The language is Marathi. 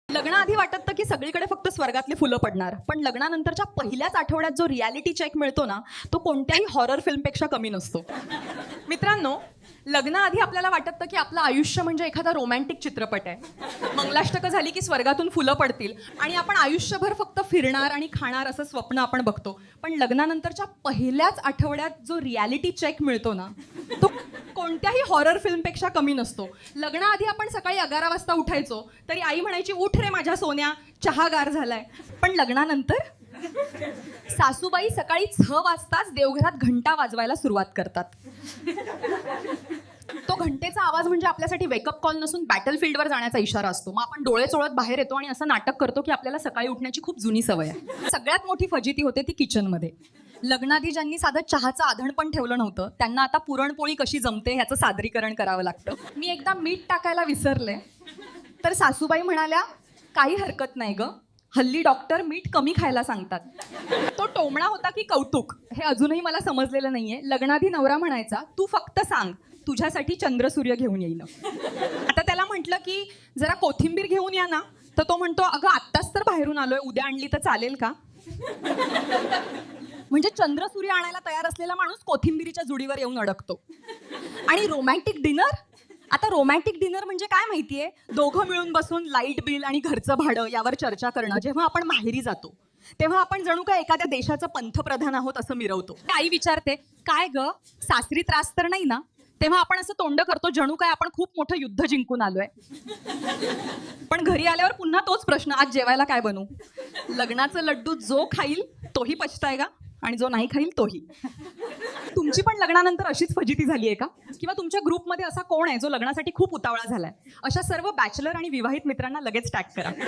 लग्नाआधी वाटतं की सगळीकडे फक्त स्वर्गातली फुलं पडणार, पण लग्नानंतरच्या पहिल्याच आठवड्यात जो रियालिटी चेक मिळतो ना, तो कोणत्याही हॉरर फिल्मपेक्षा कमी नसतो. मित्रांनो, लग्नाआधी आपल्याला वाटतं की आपलं आयुष्य म्हणजे एखादा रोमॅन्टिक चित्रपट आहे. मंगलाष्टकं झाली की स्वर्गातून फुलं पडतील आणि आपण आयुष्यभर फक्त फिरणार आणि खाणार असं स्वप्न आपण बघतो. पण लग्नानंतरच्या पहिल्याच आठवड्यात जो रियालिटी चेक मिळतो ना, तो कोणत्याही हॉरर फिल्मपेक्षा कमी नसतो. लग्नाआधी आपण सकाळी 11 वाजता उठायचो तरी आई म्हणायची, उठ रे माझ्या सोन्या, चहा गार झालाय. पण लग्नानंतर सासूबाई सकाळी 6 वाजताच देवघरात घंटा वाजवायला सुरुवात करतात. तो घंटेचा आवाज म्हणजे आपल्यासाठी वेकअप कॉल नसून बॅटलफील्डवर जाण्याचा इशारा असतो. मग आपण डोळे चोळत बाहेर येतो आणि असं नाटक करतो की आपल्याला सकाळी उठण्याची खूप जुनी सवय आहे. सगळ्यात मोठी फजिती होते ती किचनमध्ये. लग्नाआधी ज्यांनी साधं चहाचं आधण पण ठेवलं नव्हतं त्यांना आता पुरणपोळी कशी जमते ह्याचं सादरीकरण करावं लागतं. मी एकदा मीठ टाकायला विसरले तर सासूबाई म्हणाल्या, काही हरकत नाही ग, हल्ली डॉक्टर मीठ कमी खायला सांगतात. तो टोमणा होता की कौतुक हे अजूनही मला समजलेलं नाहीये. लग्नाआधी नवरा म्हणायचा, तू फक्त सांग, तुझ्यासाठी चंद्रसूर्य घेऊन येईल. आता त्याला म्हटलं की जरा कोथिंबीर घेऊन या ना, तर तो म्हणतो, अगं आत्ताच तर बाहेरून आलोय, उद्या आणली तर चालेल का? म्हणजे चंद्रसूर्य आणायला तयार असलेला माणूस कोथिंबीरीच्या जुडीवर येऊन अडकतो. आणि रोमॅन्टिक डिनर, आता रोमॅन्टिक डिनर म्हणजे काय माहितीये, दोघं मिळून बसून लाईट बिल आणि घरचं भाडं यावर चर्चा करणं. जेव्हा आपण माहेरी जातो तेव्हा आपण जणू काय एखाद्या देशाचं पंतप्रधान आहोत असं मिरवतो. आई विचारते, काय ग सासरी त्रास तर नाही ना? तेव्हा आपण असं तोंड करतो जणू काय आपण खूप मोठं युद्ध जिंकून आलोय. पण घरी आल्यावर पुन्हा तोच प्रश्न, आज जेवायला काय बनवू? लग्नाचं लड्डू जो खाईल तोही पछताय का, आणि जो नाही खाईल तोही. तुमची पण लग्नानंतर अशीच फजिती झाली आहे का? किंवा तुमच्या ग्रुपमध्ये असा कोण आहे जो लग्नासाठी खूप उतावळा झालाय? अशा सर्व बॅचलर आणि विवाहित मित्रांना लगेच टॅग करा.